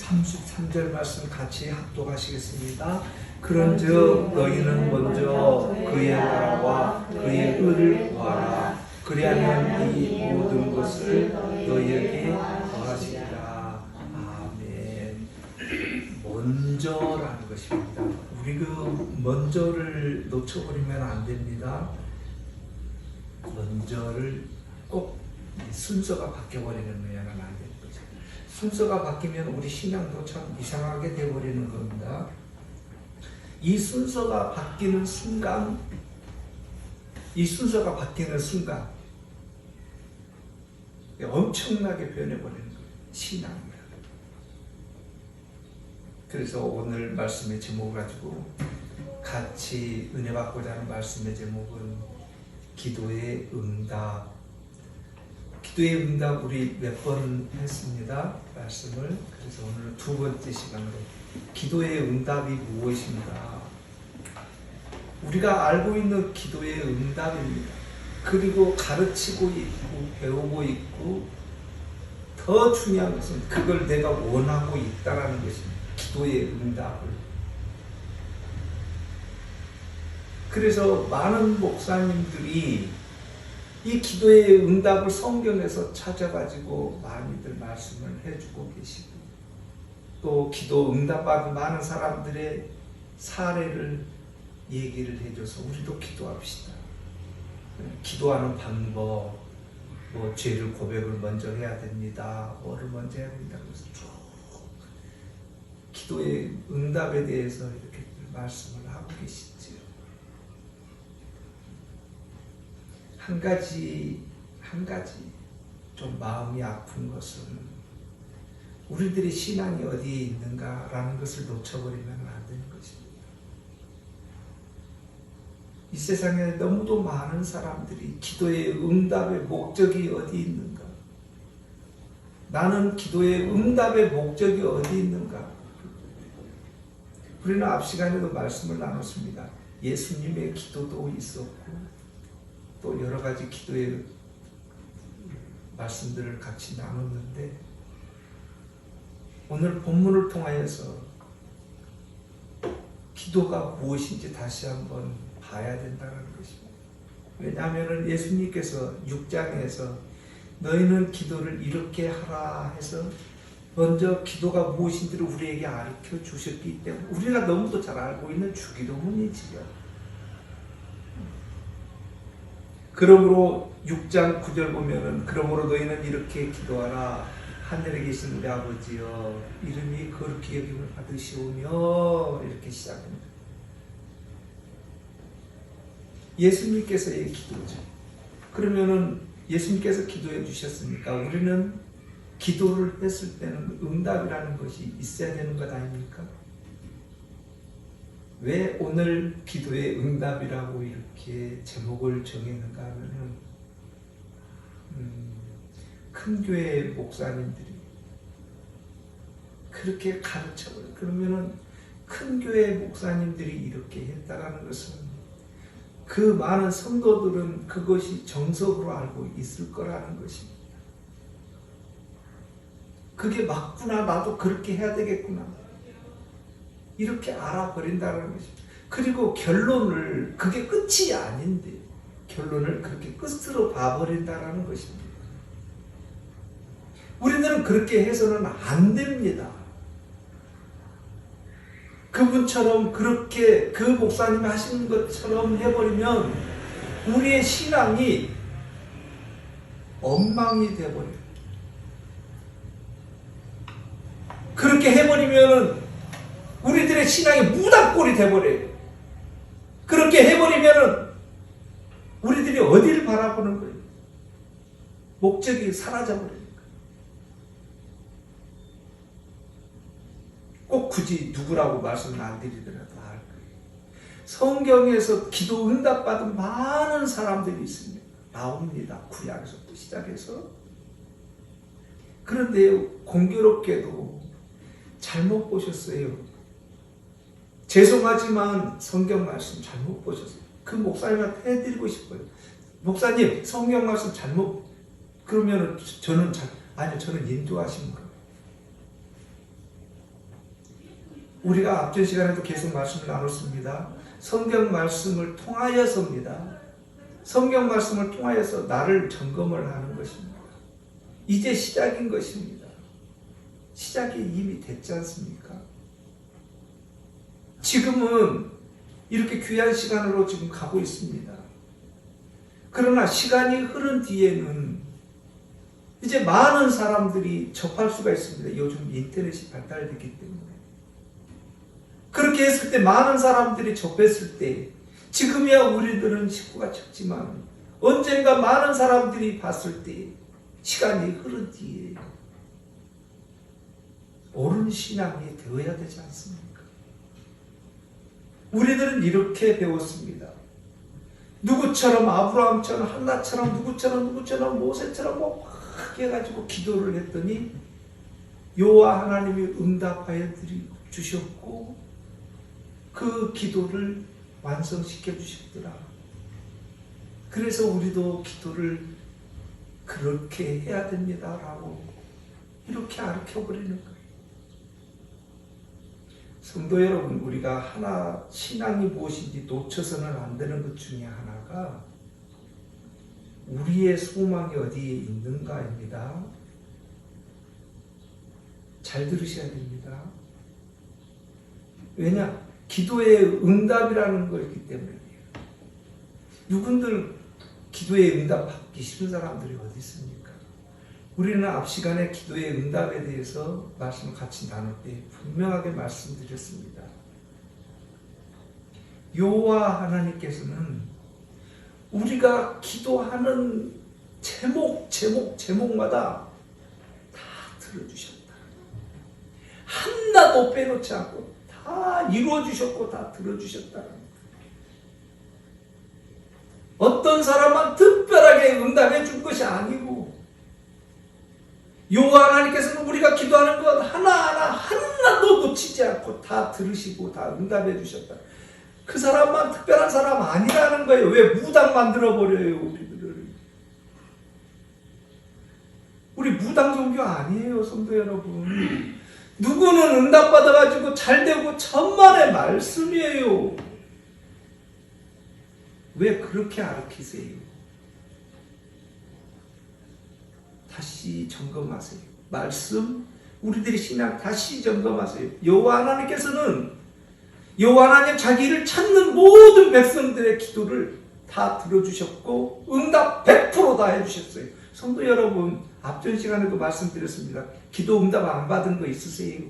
33절 말씀 같이 합독하시겠습니다. 그런즉 너희는 먼저 그의 나라와 그의 의를 구하라. 그리하면 이 모든 것을 너희에게 더하시리라. 아멘. 먼저라는 것입니다. 우리 그 먼저를 놓쳐버리면 안 됩니다. 먼저를 꼭 순서가 바뀌어버리는 거야는 안 되는 거죠. 순서가 바뀌면 우리 신앙도 참 이상하게 되어버리는 겁니다. 이 순서가 바뀌는 순간, 엄청나게 변해버리는 거예요. 신앙이요. 그래서 오늘 말씀의 제목을 가지고 같이 은혜 받고자 하는 말씀의 제목은 기도의 응답. 기도의 응답 우리 몇 번 했습니다. 말씀을. 그래서 오늘 두 번째 시간으로 기도의 응답이 무엇인가? 우리가 알고 있는 기도의 응답입니다. 그리고 가르치고 있고 배우고 있고 더 중요한 것은 그걸 내가 원하고 있다라는 것입니다. 기도의 응답을. 그래서 많은 목사님들이 이 기도의 응답을 성경에서 찾아가지고 많이들 말씀을 해주고 계시고 또 기도 응답받은 많은 사람들의 사례를 얘기를 해줘서 우리도 기도합시다. 기도하는 방법, 뭐 죄를 고백을 먼저 해야 됩니다. 뭐를 먼저 해야 됩니다. 그래서 쭉 기도의 응답에 대해서 이렇게 말씀을 하고 계시죠. 한 가지 좀 마음이 아픈 것은 우리들의 신앙이 어디에 있는가라는 것을 놓쳐버리면 안 되는 것입니다. 이 세상에 너무도 많은 사람들이 기도의 응답의 목적이 어디 있는가? 나는 기도의 응답의 목적이 어디 있는가? 우리는 앞 시간에도 말씀을 나눴습니다. 예수님의 기도도 있었고 또 여러 가지 기도의 말씀들을 같이 나눴는데 오늘 본문을 통하여서 기도가 무엇인지 다시 한번 봐야 된다는 것입니다. 왜냐하면 예수님께서 6장에서 너희는 기도를 이렇게 하라 해서 먼저 기도가 무엇인지를 우리에게 가르쳐 주셨기 때문에 우리가 너무도 잘 알고 있는 주기도문이지요. 그러므로 6장 9절 보면은 그러므로 너희는 이렇게 기도하라. 하늘에 계신 우리 아버지여 이름이 거룩히 여김을 받으시오며 이렇게 시작합니다. 예수님께서의 기도죠. 그러면은 예수님께서 기도해 주셨으니까 우리는 기도를 했을 때는 응답이라는 것이 있어야 되는 것 아닙니까? 왜 오늘 기도의 응답이라고 이렇게 제목을 정했는가 하면은 큰 교회 목사님들이 그렇게 가르쳐요. 그러면은 큰 교회 목사님들이 이렇게 했다라는 것은 그 많은 성도들은 그것이 정석으로 알고 있을 거라는 것입니다. 그게 맞구나, 나도 그렇게 해야 되겠구나. 이렇게 알아버린다는 것입니다. 그리고 결론을, 그게 끝이 아닌데, 결론을 그렇게 끝으로 봐버린다는 것입니다. 우리들은 그렇게 해서는 안 됩니다. 그분처럼 그렇게 그 목사님이 하시는 것처럼 해버리면 우리의 신앙이 엉망이 되어버려요. 그렇게 해버리면 우리들의 신앙이 무당꼴이 되어버려요. 그렇게 해버리면 우리들이 어디를 바라보는 거예요? 목적이 사라져버려요. 꼭 굳이 누구라고 말씀을 안 드리더라도 알 거예요. 성경에서 기도 응답받은 많은 사람들이 있습니다. 나옵니다. 구약에서부터 시작해서. 그런데 공교롭게도 잘못 보셨어요. 죄송하지만 성경 말씀 잘못 보셨어요. 그 목사님한테 해드리고 싶어요. 목사님, 성경 말씀 잘못, 그러면 저는 인도하신 거예요. 우리가 앞전 시간에도 계속 말씀을 나눴습니다. 성경 말씀을 통하여서입니다. 성경 말씀을 통하여서 나를 점검을 하는 것입니다. 이제 시작인 것입니다. 시작이 이미 됐지 않습니까? 지금은 이렇게 귀한 시간으로 지금 가고 있습니다. 그러나 시간이 흐른 뒤에는 이제 많은 사람들이 접할 수가 있습니다. 요즘 인터넷이 발달됐기 때문에. 그렇게 했을 때 많은 사람들이 접했을 때 지금이야 우리들은 식구가 적지만 언젠가 많은 사람들이 봤을 때 시간이 흐른 뒤에 옳은 신앙이 되어야 되지 않습니까? 우리들은 이렇게 배웠습니다. 누구처럼 아브라함처럼 한나처럼 누구처럼 모세처럼 막 해가지고 기도를 했더니 여호와 하나님이 응답하여 주셨고 그 기도를 완성시켜 주셨더라. 그래서 우리도 기도를 그렇게 해야 됩니다 라고 이렇게 가르쳐버리는 거예요. 성도 여러분, 우리가 하나 신앙이 무엇인지 놓쳐서는 안 되는 것 중에 하나가 우리의 소망이 어디에 있는가입니다. 잘 들으셔야 됩니다. 왜냐? 기도의 응답이라는 거있기 때문이에요. 누군들 기도의 응답 받기 싫은 사람들이 어디 있습니까? 우리는 앞 시간에 기도의 응답에 대해서 말씀을 같이 나눌 때 분명하게 말씀드렸습니다. 여호와 하나님께서는 우리가 기도하는 제목마다 다 들어주셨다. 하나도 빼놓지 않고 다 이루어주셨고 다 들어주셨다. 어떤 사람만 특별하게 응답해 준 것이 아니고 여호와 하나님께서는 우리가 기도하는 것 하나도 놓치지 않고 다 들으시고 다 응답해 주셨다. 그 사람만 특별한 사람 아니라는 거예요. 왜 무당 만들어버려요 우리들을. 우리 무당 종교 아니에요 성도 여러분. 누구는 응답받아가지고 잘되고 천만의 말씀이에요. 왜 그렇게 가르치세요? 다시 점검하세요. 말씀, 우리들의 신앙 다시 점검하세요. 여호와 하나님께서는 여호와 하나님 자기를 찾는 모든 백성들의 기도를 다 들어주셨고 응답 100% 다 해주셨어요. 성도 여러분, 앞전 시간에도 말씀드렸습니다. 기도 응답 안 받은 거 있으세요?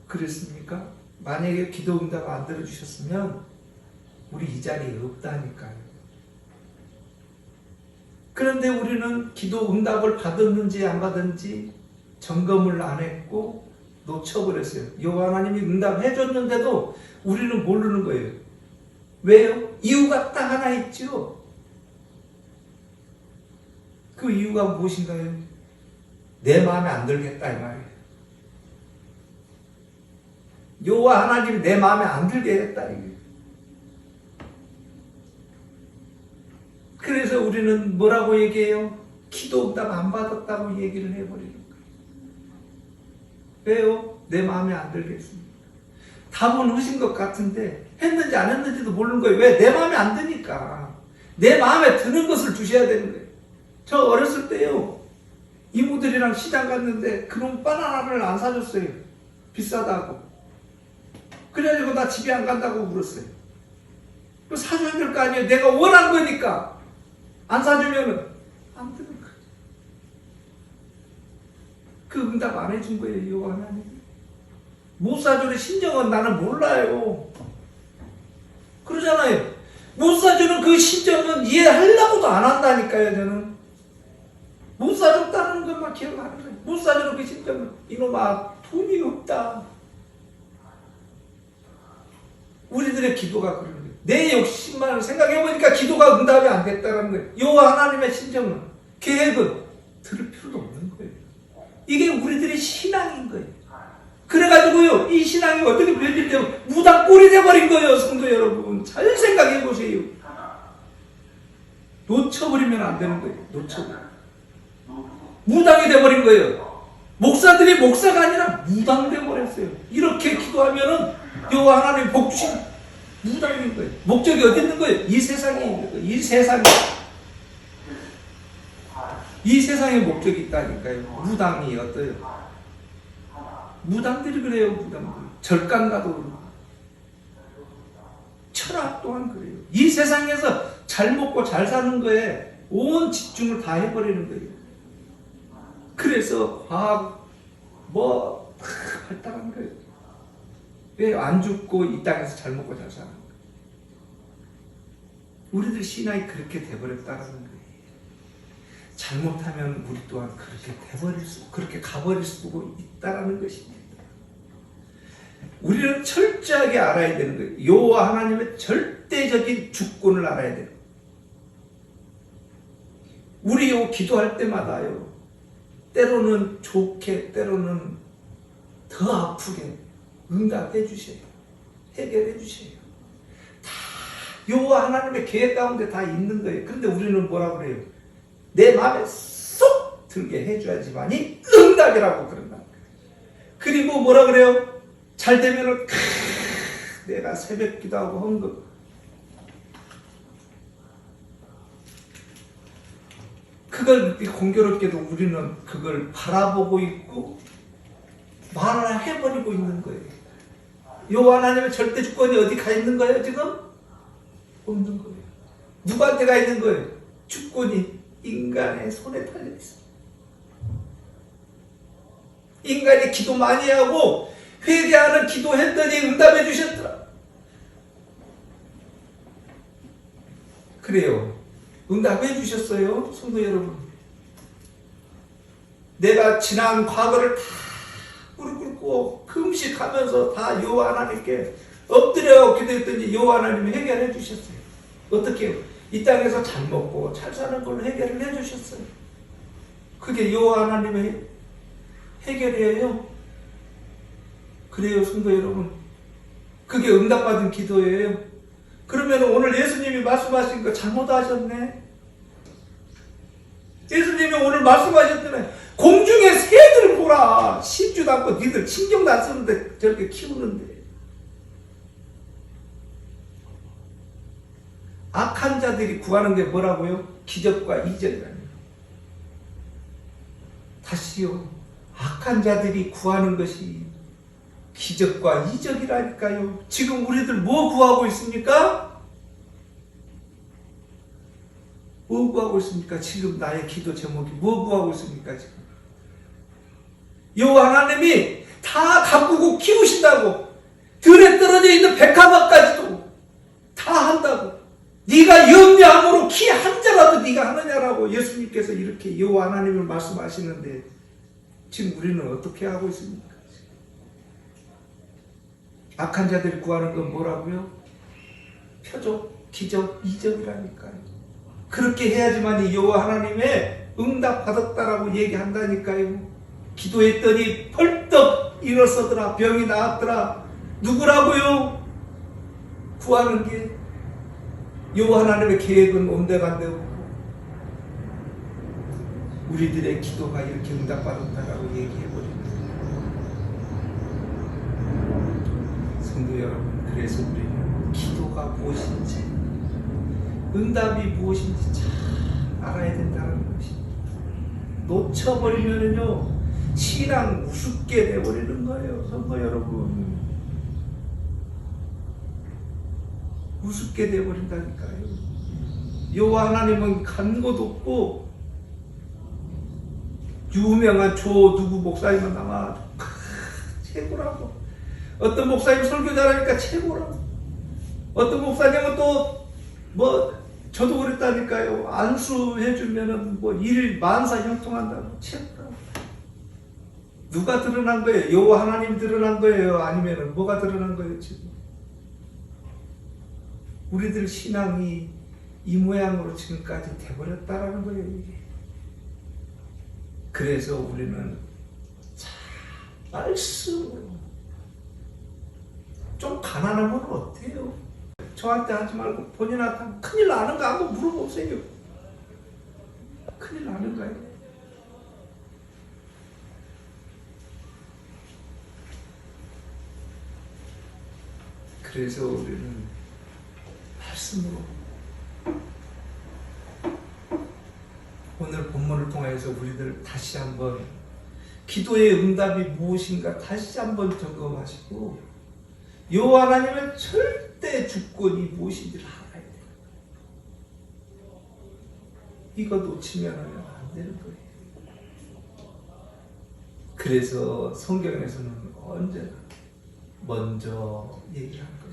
그랬습니까? 만약에 기도 응답 안 들어주셨으면 우리 이 자리에 없다니까요. 그런데 우리는 기도 응답을 받았는지 안 받았는지 점검을 안 했고 놓쳐버렸어요. 여호와 하나님이 응답해 줬는데도 우리는 모르는 거예요. 왜요? 이유가 딱 하나 있죠. 그 이유가 무엇인가요? 내 마음에 안 들겠다 이 말이에요. 여호와 하나님이 내 마음에 안 들게 했다 이거예요. 그래서 우리는 뭐라고 얘기해요? 기도 응답 안 받았다고 얘기를 해버리는 거예요. 왜요? 내 마음에 안 들겠습니다. 답은 하신 것 같은데 했는지 안 했는지도 모르는 거예요. 왜? 내 마음에 안 드니까. 내 마음에 드는 것을 주셔야 되는 거예요. 저 어렸을 때요, 이모들이랑 시장 갔는데 그런 바나나를 안 사줬어요. 비싸다고. 그래가지고 나 집에 안 간다고 울었어요. 사줘야 될 거 아니에요. 내가 원한 거니까. 안 사주면은 안 되는 거예요. 그 응답 안 해준 거예요, 여호와 하나님. 못 사주는 심정은 나는 몰라요. 그러잖아요. 못 사주는 그 심정은 이해하려고도 안 한다니까요, 저는. 못 사줬다는 것만 기억하는 거예요. 못 사주는 그 심정은 이놈아, 돈이 없다. 우리들의 기도가 그런 거예요. 내 욕심만 생각해보니까 기도가 응답이 안 됐다는 거예요. 여호와 하나님의 심정은, 계획은 들을 필요도 없는 거예요. 이게 우리들의 신앙인 거예요. 그래가지고요, 이 신앙이 어떻게 변질되면 무당 꼴이 돼버린 거예요, 성도 여러분. 잘 생각해보세요. 놓쳐버리면 안 되는 거예요. 놓쳐버려. 무당이 돼버린 거예요. 목사들이 목사가 아니라 무당되어 버렸어요. 이렇게 기도하면은 여호와 하나님 복 주신 무당인 거예요. 목적이 어디 있는 거예요? 이 세상에 있는 거예요. 이 세상에 목적이 있다니까요. 무당이 어때요? 무당들이 그래요. 무당들. 절간가도 그렇고 철학 또한 그래요. 이 세상에서 잘 먹고 잘 사는 거에 온 집중을 다 해버리는 거예요. 그래서 과학 발달한 거예요. 왜 안 죽고 이 땅에서 잘 먹고 잘 사는 거예요? 우리들 신앙이 그렇게 돼버렸다는 거예요. 잘못하면 우리 또한 그렇게 가버릴 수도 있다라는 것입니다. 우리는 철저하게 알아야 되는 거예요. 여호와 하나님의 절대적인 주권을 알아야 돼요. 우리요 기도할 때마다요, 때로는 좋게, 때로는 더 아프게 응답해 주셔요. 해결해 주셔요. 다 여호와 하나님의 계획 가운데 다 있는 거예요. 그런데 우리는 뭐라 그래요? 내 마음에 쏙 들게 해줘야지만이 응답이라고 그런다. 그리고 뭐라 그래요? 잘 되면은 내가 새벽 기도하고 헌금, 그걸 공교롭게도 우리는 그걸 바라보고 있고 말을 해버리고 있는 거예요. 여호와 하나님의 절대 주권이 어디 가 있는 거예요? 지금? 없는 거예요. 누구한테 가 있는 거예요? 주권이 인간의 손에 달려 있어요. 인간이 기도 많이 하고 회개하는 기도했더니 응답해 주셨더라. 그래요. 응답해 주셨어요. 성도 여러분. 내가 지난 과거를 다 무릎 꿇고 금식하면서 다 여호와 하나님께 엎드려 기도했더니 여호와 하나님이 해결해 주셨어요. 어떻게 해요? 이 땅에서 잘 먹고 잘 사는 걸로 해결을 해 주셨어요. 그게 여호와 하나님의 해결이에요. 그래요, 성도 여러분. 그게 응답받은 기도예요. 그러면 오늘 예수님이 말씀하신 거 잘못하셨네. 예수님이 오늘 말씀하셨잖아요. 공중의 새들을 보라. 심지도 않고 니들 신경도 안 쓰는데 저렇게 키우는데. 악한 자들이 구하는 게 뭐라고요? 기적과 이적이라는. 다시요. 악한 자들이 구하는 것이 기적과 이적이라니까요. 지금 우리들 뭐 구하고 있습니까? 뭐 구하고 있습니까? 지금 나의 기도 제목이 뭐 구하고 있습니까? 지금 여호와 하나님이 다 가꾸고 키우신다고, 들에 떨어져 있는 백합화까지도 다 한다고. 네가 염려함으로 키 한 자라도 네가 하느냐라고 예수님께서 이렇게 여호와 하나님을 말씀하시는데 지금 우리는 어떻게 하고 있습니까? 악한 자들이 구하는 건 뭐라고요? 표적, 기적, 이적이라니까요. 그렇게 해야지만 여호와 하나님의 응답 받았다라고 얘기한다니까요. 기도했더니 벌떡 일어서더라. 병이 나았더라. 누구라고요? 구하는 게 여호와 하나님의 계획은 온데간데고 우리들의 기도가 이렇게 응답받았다라고 얘기해버립니다. 성도 여러분, 그래서 우리는 기도가 무엇인지, 응답이 무엇인지 잘 알아야 된다는 것입니다. 놓쳐버리면요 신앙 우습게 돼버리는 거예요. 성도 여러분, 우습게 돼버린다니까요. 여호와 하나님은 간 곳 없고 유명한 누구 목사님은 아마 최고라고, 어떤 목사님 설교 잘하니까 최고라고, 어떤 목사님은 또 저도 그랬다니까요. 안수해주면은 일 만사 형통한다고, 최고라고. 누가 드러난 거예요? 여호와 하나님 드러난 거예요? 아니면은 뭐가 드러난 거예요 지금? 우리들 신앙이 이 모양으로 지금까지 돼버렸다라는 거예요, 이게. 그래서 우리는 말씀으로 좀 가난하면 어때요? 저한테 하지 말고 본인한테 큰일 나는 거 한번 물어보세요. 큰일 나는 거예요. 그래서 우리는 말씀으로 오늘 본문을 통해서 우리들 다시 한번 기도의 응답이 무엇인가 다시 한번 점검하시고 여호와 하나님의 절대 주권이 무엇인지를 알아야 돼요. 이거 놓치면 안 되는 거예요. 그래서 성경에서는 언제나 먼저 얘기를 하는 거예요.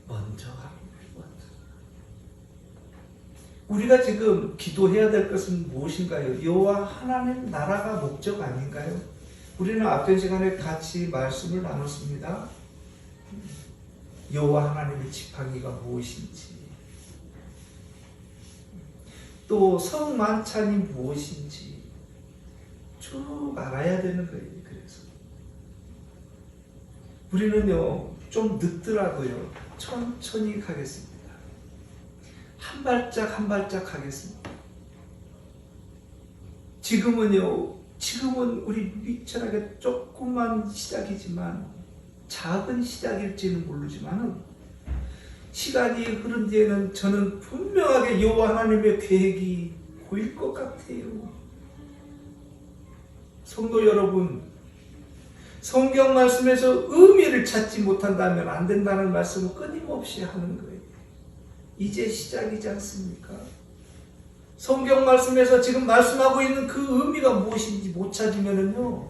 먼저 하는 거예요. 우리가 지금 기도해야 될 것은 무엇인가요? 여호와 하나님 나라가 목적 아닌가요? 우리는 앞전 시간에 같이 말씀을 나눴습니다. 여호와 하나님의 지팡이가 무엇인지, 또 성만찬이 무엇인지 쭉 알아야 되는 거예요. 그래서 우리는요 좀 늦더라도요 천천히 가겠습니다. 한 발짝 한 발짝 가겠습니다. 지금은 우리 미천하게 조그만 시작이지만 작은 시작일지는 모르지만 시간이 흐른 뒤에는 저는 분명하게 여호와 하나님의 계획이 보일 것 같아요. 성도 여러분, 성경 말씀에서 의미를 찾지 못한다면 안 된다는 말씀을 끊임없이 하는 거예요. 이제 시작이지 않습니까? 성경 말씀에서 지금 말씀하고 있는 그 의미가 무엇인지 못 찾으면은요,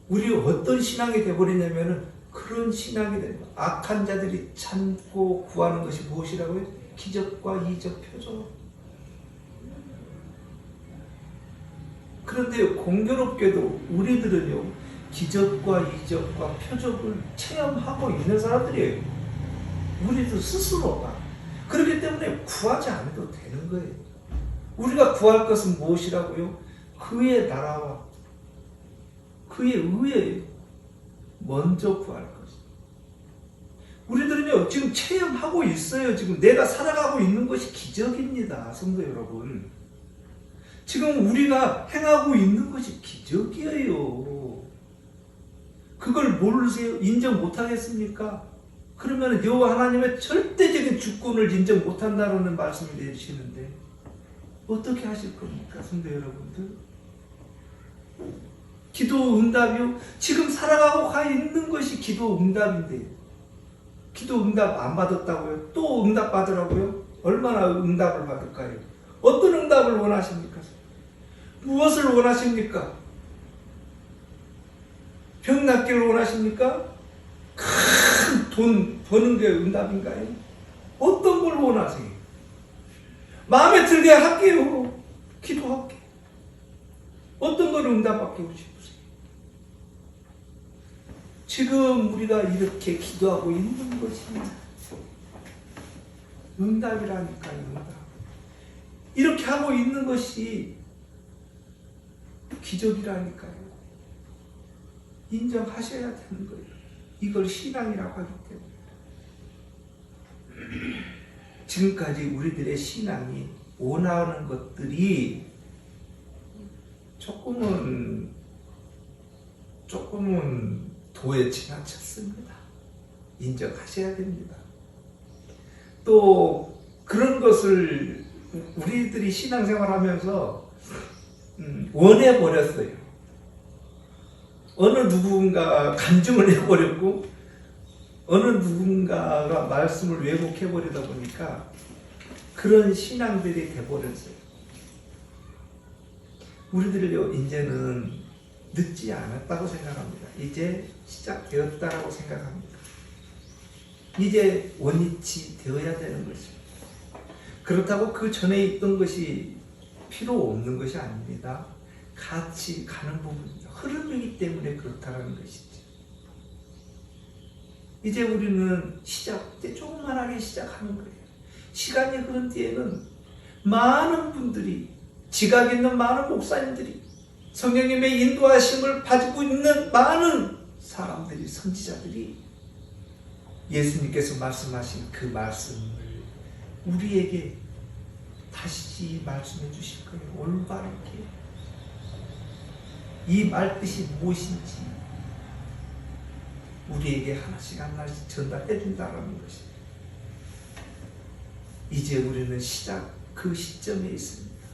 우리 어떤 신앙이 되어버리냐면은 그런 신앙이 되는 거예요. 악한 자들이 참고 구하는 것이 무엇이라고요? 기적과 이적, 표적. 그런데 공교롭게도 우리들은요, 기적과 이적과 표적을 체험하고 있는 사람들이에요. 우리도 스스로가. 그렇기 때문에 구하지 않아도 되는 거예요. 우리가 구할 것은 무엇이라고요? 그의 나라와 그의 의예요. 먼저 구할 것이. 우리들은요 지금 체험하고 있어요. 지금 내가 살아가고 있는 것이 기적입니다. 성도 여러분, 지금 우리가 행하고 있는 것이 기적이에요. 그걸 모르세요? 인정 못하겠습니까? 그러면 여호와 하나님의 절대적인 주권을 인정 못한다는 말씀을 내주시는데 어떻게 하실 겁니까? 성도 여러분들, 기도 응답이요? 지금 살아가고 가 있는 것이 기도 응답인데 기도 응답 안 받았다고요? 또 응답 받으라고요? 얼마나 응답을 받을까요? 어떤 응답을 원하십니까? 무엇을 원하십니까? 병 낫기를 원하십니까? 큰 돈 버는 게 응답인가요? 어떤 걸 원하세요? 마음에 들게 할게요. 기도할게. 어떤 걸 응답받고 싶으세요? 지금 우리가 이렇게 기도하고 있는 것이 응답이라니까요. 응답. 이렇게 하고 있는 것이 기적이라니까요. 인정하셔야 되는 거예요. 이걸 신앙이라고 하기 때문에. 지금까지 우리들의 신앙이 원하는 것들이 조금은 도에 지나쳤습니다. 인정하셔야 됩니다. 또 그런 것을 우리들이 신앙생활하면서 원해버렸어요. 어느 누군가 간증을 해버렸고 어느 누군가가 말씀을 왜곡해버리다 보니까 그런 신앙들이 돼버렸어요. 우리들요 이제는 늦지 않았다고 생각합니다. 이제 시작되었다라고 생각합니다. 이제 원위치 되어야 되는 것입니다. 그렇다고 그 전에 있던 것이 필요 없는 것이 아닙니다. 같이 가는 부분입니다. 흐름이기 때문에 그렇다는 것이죠. 이제 우리는 이제 조그만하게 시작하는 거예요. 시간이 흐른 뒤에는 많은 분들이, 지각 있는 많은 목사님들이, 성령님의 인도하심을 가지고 있는 많은 사람들이, 선지자들이 예수님께서 말씀하신 그 말씀을 우리에게 다시 말씀해 주실 거예요. 올바르게. 이 말뜻이 무엇인지 우리에게 하나씩 하나씩 전달해 준다는 것이. 이제 우리는 그 시점에 있습니다.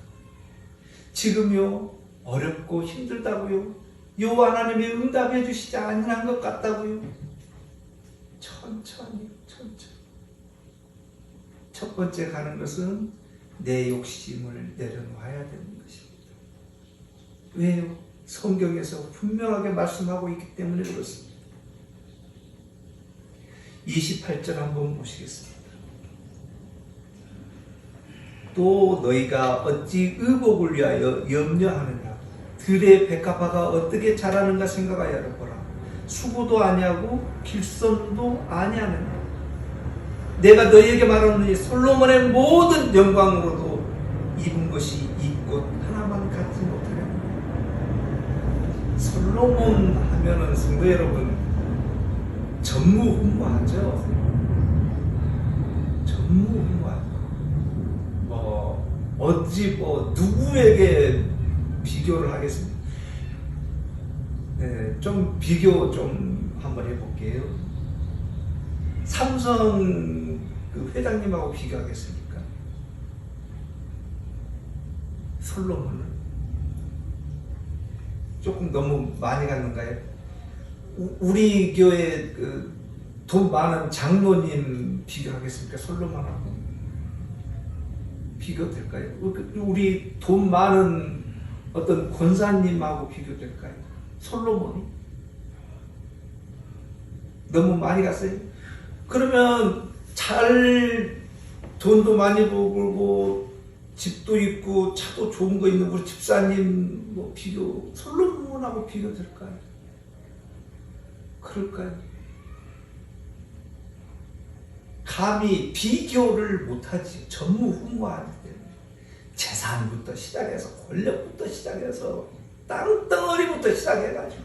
지금요 어렵고 힘들다고요, 여호와 하나님이 응답해 주시지 않는 것 같다고요. 천천히 첫 번째 가는 것은 내 욕심을 내려놓아야 되는 것입니다. 왜요? 성경에서 분명하게 말씀하고 있기 때문에 그렇습니다. 28절 한번 보시겠습니다. 또 너희가 어찌 의복을 위하여 염려하느냐. 들의 백합화가 어떻게 자라는가 생각하여 보라. 수고도 아니하고 길선도 아니하느냐. 내가 너희에게 말하노니 솔로몬의 모든 영광으로도 입은 것이 이 꽃 하나만 갖지 못하느냐. 솔로몬 하면은 성도 여러분 전무후무하죠. 전무후무하죠. 어찌 누구에게 비교를 하겠습니까? 네, 좀 비교 좀 한번 해볼게요. 삼성 그 회장님하고 비교하겠습니까? 솔로몬은 조금 너무 많이 갔는가요? 우리 교회 그 돈 많은 장로님 비교하겠습니까? 솔로몬하고 비교될까요? 우리 돈 많은 어떤 권사님하고 비교될까요? 솔로몬이 너무 많이 갔어요. 그러면 돈도 많이 벌고 집도 있고 차도 좋은 거 있는 우리 집사님 솔로몬하고 비교될까요? 그럴까요? 감히 비교를 못하지. 전무후무하기 때문에 재산부터 시작해서 권력부터 시작해서 땅덩어리부터 시작해가지고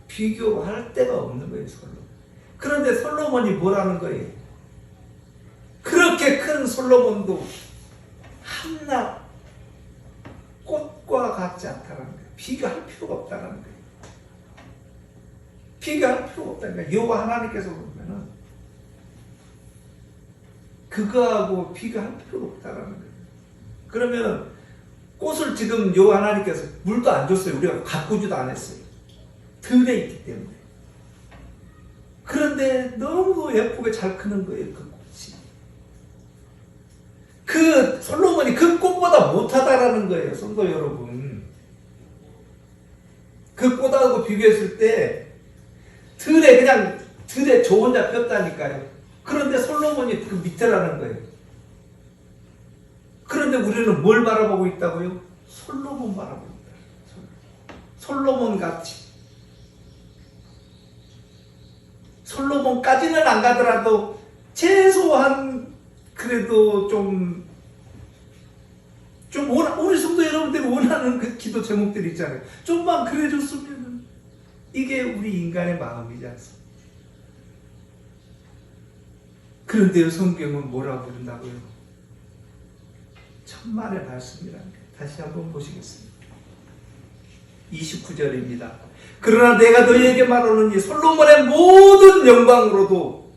비교할 데가 없는 거예요. 그런데 솔로몬이 뭐라는 거예요? 그렇게 큰 솔로몬도 한낱 꽃과 같지 않다는 거예요. 비교할 필요가 없다는 거예요. 비교할 필요가 없다는 거예요. 여호와 하나님께서 보면은 그거하고 비교할 필요가 없다는 거예요. 그러면 꽃을 지금 여호와 하나님께서 물도 안 줬어요. 우리가 가꾸지도 안 했어요. 들에 있기 때문에. 그런데 너무 예쁘게 잘 크는 거예요. 그 꽃이. 그 솔로몬이 그 꽃보다 못하다라는 거예요. 성도 여러분. 그 꽃하고 비교했을 때 들에 저 혼자 폈다니까요. 그런데 솔로몬이 그 밑에라는 거예요. 그런데 우리는 뭘 바라보고 있다고요? 솔로몬 바라보고 있다. 솔로몬 같이. 솔로몬까지는 안 가더라도 최소한 그래도 우리 성도 여러분들이 원하는 그 기도 제목들이 있잖아요. 좀만 그래줬으면 이게 우리 인간의 마음이지 않습니까? 그런데 성경은 뭐라고 부른다고요? 천만의 말씀이라는 게. 다시 한번 보시겠습니다. 29절입니다. 그러나 내가 너희에게 말하노니 솔로몬의 모든 영광으로도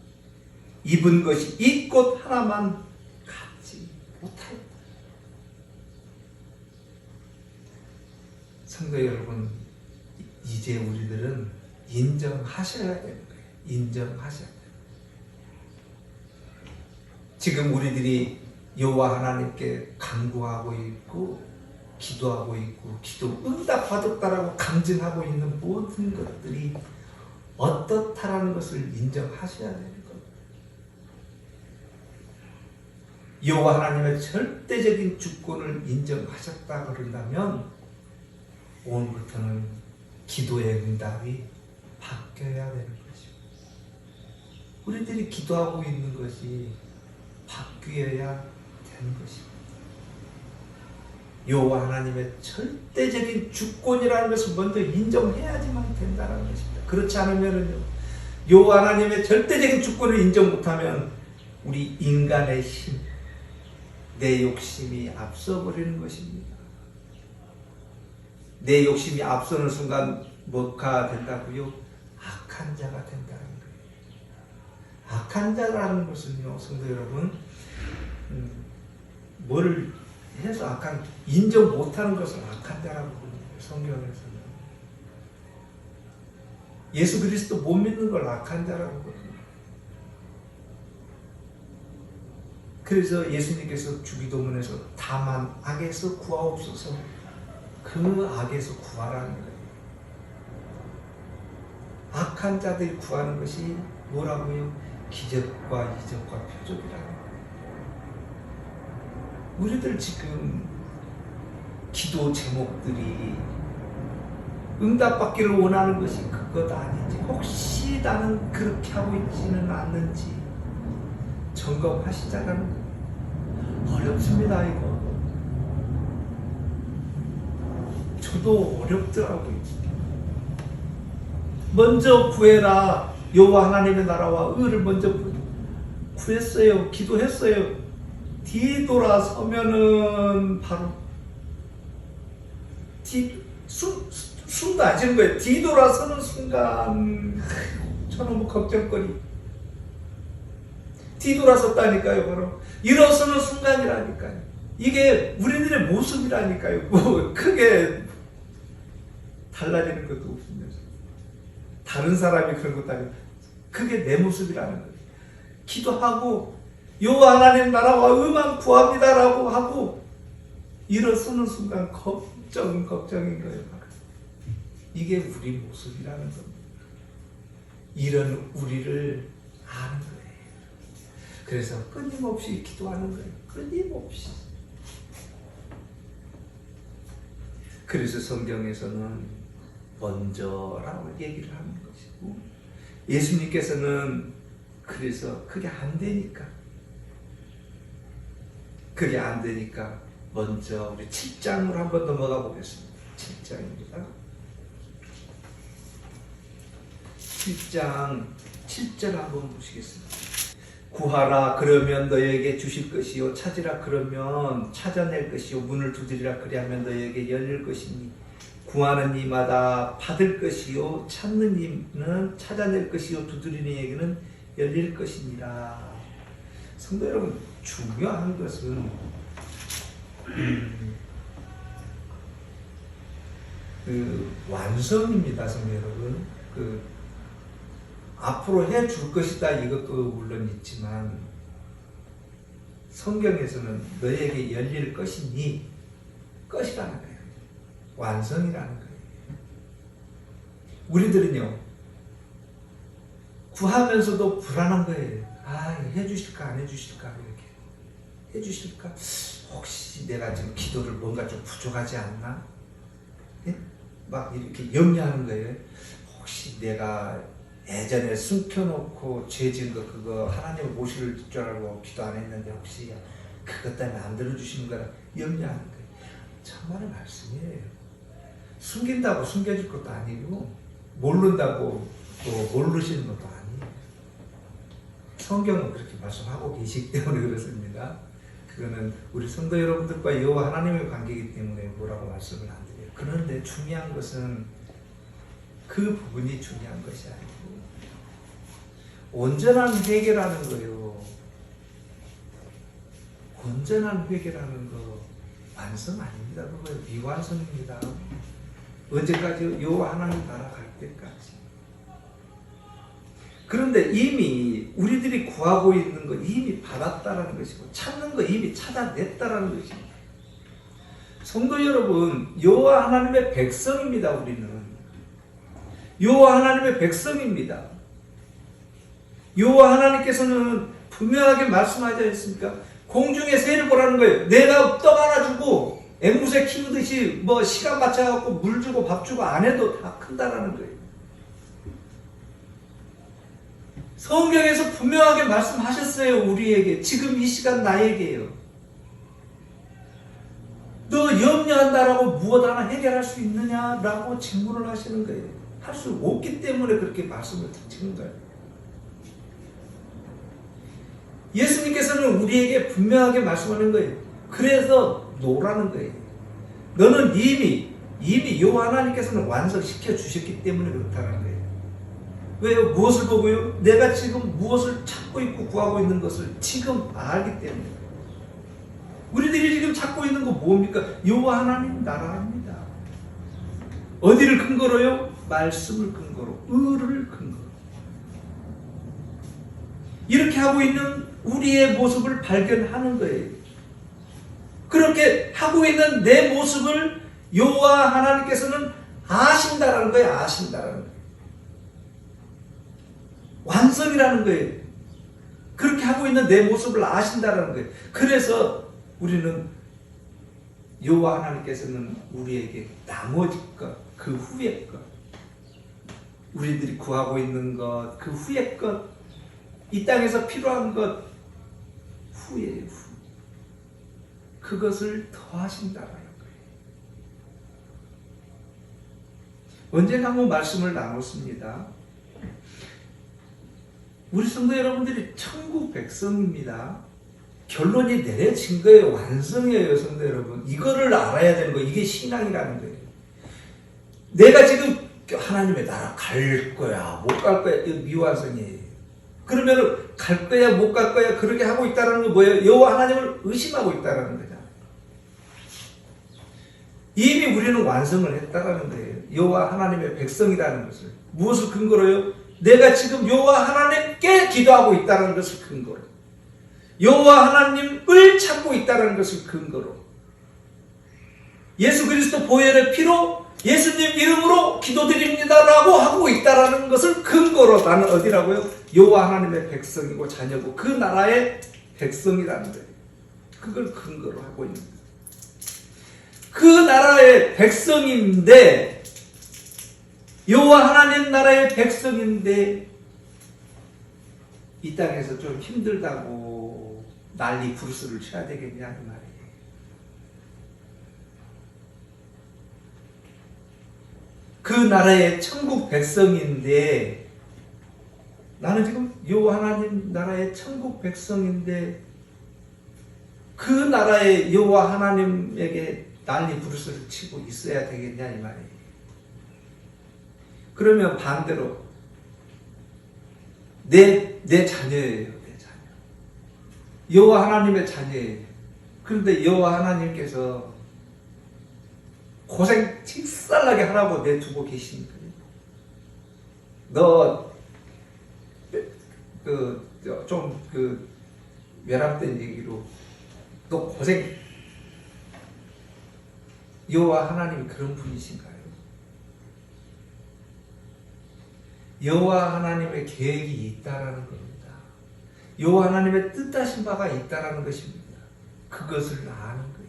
입은 것이 이 꽃 하나만 갖지 못하였다. 성도 여러분, 이제 우리들은 인정하셔야 되는 거예요. 인정하셔야 돼요. 지금 우리들이 여호와 하나님께 간구하고 있고 기도하고 있고 기도 응답받았다라고 간증하고 있는 모든 것들이 어떻다라는 것을 인정하셔야 되는 겁니다. 여호와 하나님의 절대적인 주권을 인정하셨다 그런다면 오늘부터는 기도의 응답이 바뀌어야 되는 것입니다. 우리들이 기도하고 있는 것이 바뀌어야 되는 것입니다. 여호와 하나님의 절대적인 주권이라는 것을 먼저 인정해야지만 된다는 것입니다. 그렇지 않으면요, 여호와 하나님의 절대적인 주권을 인정 못하면 우리 인간의 힘, 내 욕심이 앞서버리는 것입니다. 내 욕심이 앞서는 순간 뭐가 된다고요? 악한 자가 된다는 거예요. 악한 자라는 것은요, 성도 여러분, 뭐를 해서 악한, 인정 못하는 것을 악한 자라고 부르는 거예요, 성경에서는. 예수 그리스도 못 믿는 걸 악한 자라고 부르는 거예요. 그래서 예수님께서 주기도문에서 다만 악에서 구하옵소서, 그 악에서 구하라는 거예요. 악한 자들이 구하는 것이 뭐라고요? 기적과 이적과 표적이라는 거예요. 우리들 지금 기도 제목들이 응답받기를 원하는 것이 그것 아닌지, 혹시 나는 그렇게 하고 있지는 않는지 점검하시자는 거예요. 어렵습니다, 이거. 저도 어렵더라고요. 먼저 구해라. 여호와 하나님의 나라와 의를 먼저 구했어요. 기도했어요. 뒤돌아서면은 바로 숨도 안 쉬는 거예요. 뒤돌아서는 순간 저놈의 걱정거리. 뒤돌아섰다니까요. 바로 일어서는 순간이라니까요. 이게 우리들의 모습이라니까요. 뭐 크게 달라지는 것도 없으면서 다른 사람이 그런 것도 아니고 그게 내 모습이라는 거예요. 기도하고 여호와 하나님 나라와 의만 구합니다라고 하고 일어서는 순간 걱정인 거예요. 이게 우리 모습이라는 겁니다. 이런 우리를 아는 거예요. 그래서 끊임없이 기도하는 거예요. 끊임없이. 그래서 성경에서는 먼저라고 얘기를 하는 것이고, 예수님께서는 그래서 그게 안 되니까 먼저 우리 7장으로 한번 넘어가 보겠습니다. 7장입니다. 7장 7절 한번 보시겠습니다. 구하라 그러면 너에게 주실 것이요, 찾으라 그러면 찾아낼 것이요, 문을 두드리라 그리하면 너에게 열릴 것이니 구하는 이마다 받을 것이요, 찾는 이는 찾아낼 것이요, 두드리는 이에게는 열릴 것이니라. 성도 여러분, 중요한 것은 완성입니다. 성도 여러분, 앞으로 해줄 것이다 이것도 물론 있지만 성경에서는 너에게 열릴 것이니, 것이라는 거예요. 완성이라는 거예요. 우리들은요, 구하면서도 불안한 거예요. 해주실까 안 해주실까, 이렇게 해주실까? 혹시 내가 지금 기도를 뭔가 좀 부족하지 않나? 예? 막 이렇게 염려하는 거예요. 혹시 내가 예전에 숨겨놓고 죄 지은 거 그거 하나님을 모실 줄 알고 기도 안 했는데 혹시 그것 때문에 안 들어주시는 거라 염려하는 거예요. 참말의 말씀이에요. 숨긴다고 숨겨질 것도 아니고 모른다고 또 모르시는 것도 아니에요. 성경은 그렇게 말씀하고 계시기 때문에 그렇습니다. 그거는 우리 성도 여러분들과 여호와 하나님의 관계이기 때문에 뭐라고 말씀을 안 드려요. 그런데 중요한 것은 그 부분이 중요한 것이 아니고 온전한 회개라는 거요. 온전한 회개라는 거 완성 아닙니다. 그거 미완성입니다. 언제까지? 여호와 하나님 나라 갈 때까지. 그런데 이미 우리들이 구하고 있는 거 이미 받았다라는 것이고, 찾는 거 이미 찾아냈다라는 것입니다. 성도 여러분, 여호와 하나님의 백성입니다. 우리는 여호와 하나님의 백성입니다. 여호와 하나님께서는 분명하게 말씀하지 않습니까? 공중의 새를 보라는 거예요. 내가 떡 하나 주고 앵무새 키우듯이 뭐 시간 맞춰갖고 물 주고 밥 주고 안 해도 다 큰다라는 거예요. 성경에서 분명하게 말씀하셨어요. 우리에게. 지금 이 시간 나에게요. 너 염려한다라고 무엇 하나 해결할 수 있느냐라고 질문을 하시는 거예요. 할 수 없기 때문에 그렇게 말씀을 드리는 거예요. 예수님께서는 우리에게 분명하게 말씀하는 거예요. 그래서 노라는 거예요. 너는 이미 이미 여호와 하나님께서는 완성시켜 주셨기 때문에 그렇다는 거예요. 왜요? 무엇을 보고요? 내가 지금 무엇을 찾고 있고 구하고 있는 것을 지금 알기 때문에. 우리들이 지금 찾고 있는 거 뭡니까? 여호와 하나님 나라입니다. 어디를 근거로요? 말씀을 근거로, 의를 근거로. 이렇게 하고 있는 우리의 모습을 발견하는 거예요. 그렇게 하고 있는 내 모습을 여호와 하나님께서는 아신다라는 거예요. 아신다라는 거예요. 완성이라는 거예요. 그렇게 하고 있는 내 모습을 아신다라는 거예요. 그래서 우리는 여호와 하나님께서는 우리에게 나머지 것, 그 후의 것, 우리들이 구하고 있는 것, 그 후의 것, 이 땅에서 필요한 것, 후예요. 후. 그것을 더하신다라는 거예요. 언젠가 한번 말씀을 나눴습니다. 우리 성도 여러분들이 천국 백성입니다. 결론이 내려진 거예요. 완성이에요, 성도 여러분. 이거를 알아야 되는 거예요. 이게 신앙이라는 거예요. 내가 지금 하나님의 나라 갈 거야, 못 갈 거야, 이거 미완성이에요. 그러면 갈 거야, 못 갈 거야, 그렇게 하고 있다는 건 뭐예요? 여호와 하나님을 의심하고 있다는 거잖아요. 이미 우리는 완성을 했다는 거예요. 여호와 하나님의 백성이라는 것을. 무엇을 근거로요? 내가 지금 여호와 하나님께 기도하고 있다는 것을 근거로, 여호와 하나님을 찾고 있다는 것을 근거로, 예수 그리스도 보혈의 피로 예수님 이름으로 기도드립니다라고 하고 있다는 것을 근거로 나는 어디라고요? 여호와 하나님의 백성이고 자녀고 그 나라의 백성이라는 거예요. 그걸 근거로 하고 있는 거예요. 그 나라의 백성인데, 여호와 하나님 나라의 백성인데 이 땅에서 좀 힘들다고 난리 부르스를 쳐야 되겠냐 이 말이에요. 그 나라의 천국 백성인데, 나는 지금 여호와 하나님 나라의 천국 백성인데 그 나라의 여호와 하나님에게 난리 부르스를 치고 있어야 되겠냐 이 말이에요. 그러면 반대로 내 자녀예요. 내 자녀. 여호와 하나님의 자녀예요. 그런데 여호와 하나님께서 고생 직살나게 하라고 내두고 계신 거예요. 너 외람된 얘기로 너 고생. 여호와 하나님이 그런 분이신가요? 여호와 하나님의 계획이 있다라는 겁니다. 여호와 하나님의 뜻하신 바가 있다라는 것입니다. 그것을 아는 거예요.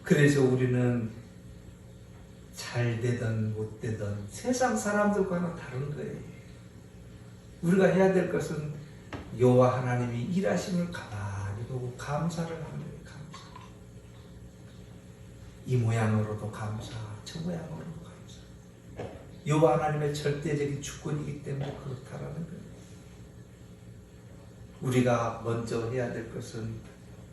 그래서 우리는 잘 되든 못 되든 세상 사람들과는 다른 거예요. 우리가 해야 될 것은 여호와 하나님이 일하심을 가만히 보고 감사를 하는 거예요. 감사. 이 모양으로도 감사, 저 모양으로도 감사. 여호와 하나님의 절대적인 주권이기 때문에 그렇다라는 거예요. 우리가 먼저 해야 될 것은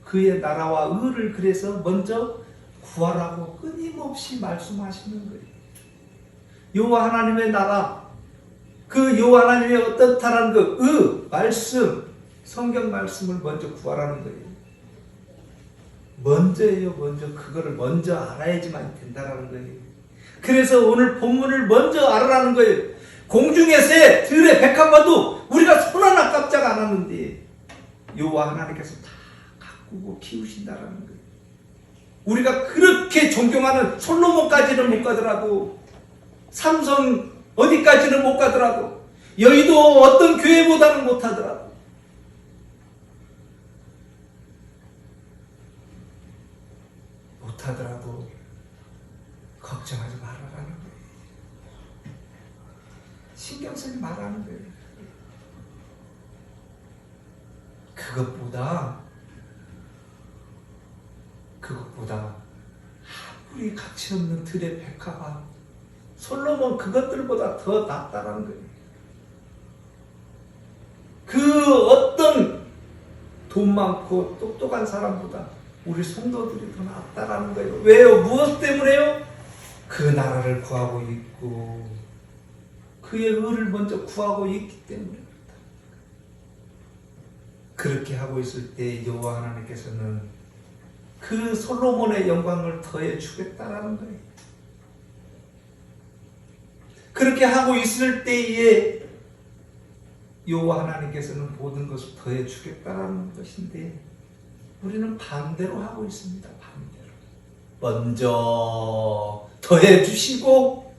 그의 나라와 의를 그래서 먼저 구하라고 끊임없이 말씀하시는 거예요. 여호와 하나님의 나라, 그 여호와 하나님의 어떻다라는 그 의, 말씀, 성경 말씀을 먼저 구하라는 거예요. 먼저예요. 먼저. 그거를 먼저 알아야지만 된다라는 거예요. 그래서 오늘 본문을 먼저 알아라는 거예요. 공중의 새, 들의 백합화도 우리가 손 하나 깜짝 안 하는데 여호와 하나님께서 다 가꾸고 키우신다라는 거예요. 우리가 그렇게 존경하는 솔로몬까지는 못 가더라도, 삼성 어디까지는 못 가더라도, 여의도 어떤 교회보다는 못 하더라도 걱정하지 말아라는 거예요. 신경 쓰지 말라는 거예요. 그것보다 아무리 가치 없는 들의 백화가 솔로몬 그것들보다 더 낫다는 거예요. 그 어떤 돈 많고 똑똑한 사람보다 우리 성도들이 더 낫다라는 거예요. 왜요? 무엇 때문에요? 그 나라를 구하고 있고 그의 의를 먼저 구하고 있기 때문에 그렇다. 그렇게 하고 있을 때 여호와 하나님께서는 그 솔로몬의 영광을 더해 주겠다라는 거예요. 그렇게 하고 있을 때에 여호와 하나님께서는 모든 것을 더해 주겠다라는 것인데 우리는 반대로 하고 있습니다. 반대로. 먼저 더해 주시고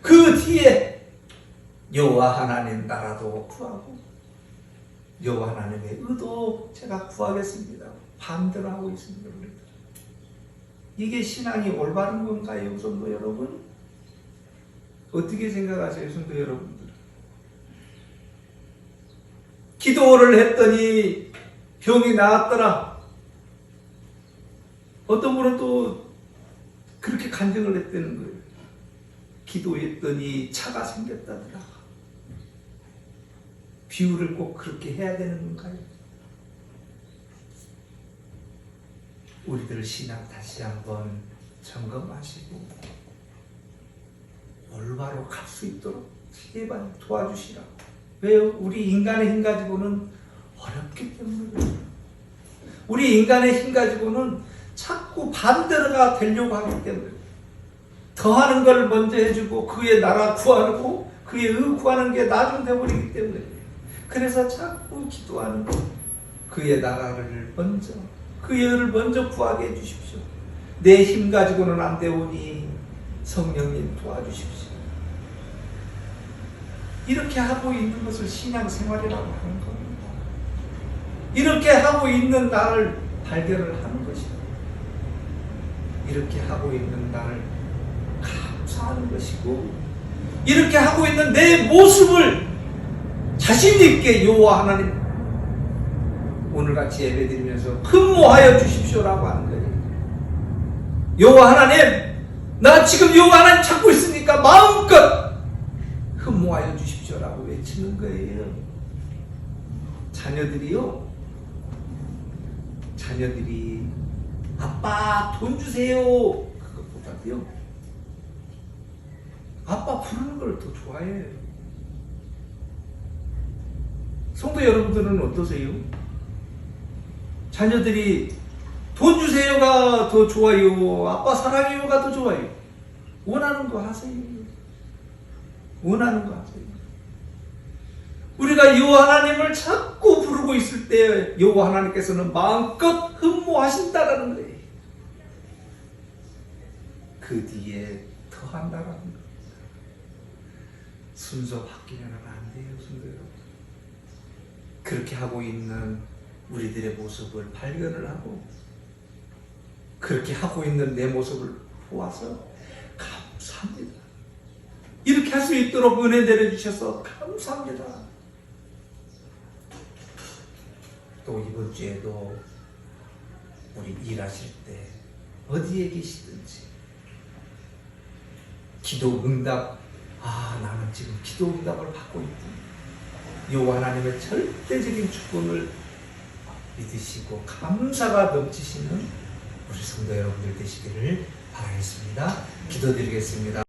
그 뒤에 여호와 하나님 나라도 구하고 여호와 하나님의 의도 제가 구하겠습니다. 반대로 하고 있습니다. 우리들. 이게 신앙이 올바른 건가요, 성도 여러분? 어떻게 생각하세요, 성도 여러분들? 기도를 했더니 병이 나았더라. 어떤 분은 또 그렇게 간증을 했다는 거예요. 기도했더니 차가 생겼다더라. 비유를 꼭 그렇게 해야 되는 건가요? 우리들 신앙 다시 한번 점검하시고 올바로 갈 수 있도록 제발 도와주시라고. 왜요? 우리 인간의 힘 가지고는 어렵기 때문에 그래요. 우리 인간의 힘 가지고는 자꾸 반대로가 되려고 하기 때문에 더하는 걸 먼저 해주고 그의 나라 구하고 그의 의 구하는 게 나중 되어버리기 때문에 그래서 자꾸 기도하는 거 그의 나라를 먼저 그의 의를 먼저 구하게 해주십시오. 내 힘 가지고는 안 되오니 성령님 도와주십시오. 이렇게 하고 있는 것을 신앙생활이라고 하는 겁니다. 이렇게 하고 있는 나를 발견을 하는 것입니다. 이렇게 하고 있는 나를 감사하는 것이고 이렇게 하고 있는 내 모습을 자신 있게 여호와 하나님 오늘같이 예배드리면서 흠모하여 주십시오라고 하는 거예요. 여호와 하나님 나 지금 여호와 하나님 찾고 있으니까 마음껏 흠모하여 주십시오라고 외치는 거예요. 자녀들이 아빠 돈 주세요 그것보다도요 아빠 부르는 걸 더 좋아해요. 성도 여러분들은 어떠세요? 자녀들이 돈 주세요가 더 좋아요? 아빠 사랑해요가 더 좋아요? 원하는 거 하세요. 원하는 거 하세요. 우리가 여호와 하나님을 자꾸 부르고 있을 때 여호와 하나님께서는 마음껏 흠모하신다라는 거예요. 그 뒤에 더 한다라는 거예요. 순서 바뀌면 안 돼요, 순서 여러분. 그렇게 하고 있는 우리들의 모습을 발견을 하고 그렇게 하고 있는 내 모습을 보아서 감사합니다. 이렇게 할 수 있도록 은혜 내려주셔서 감사합니다. 또 이번 주에도 우리 일하실 때 어디에 계시든지 기도 응답 나는 지금 기도 응답을 받고 있다. 여호와 하나님의 절대적인 축복을 믿으시고 감사가 넘치시는 우리 성도 여러분들 되시기를 바라겠습니다. 기도드리겠습니다.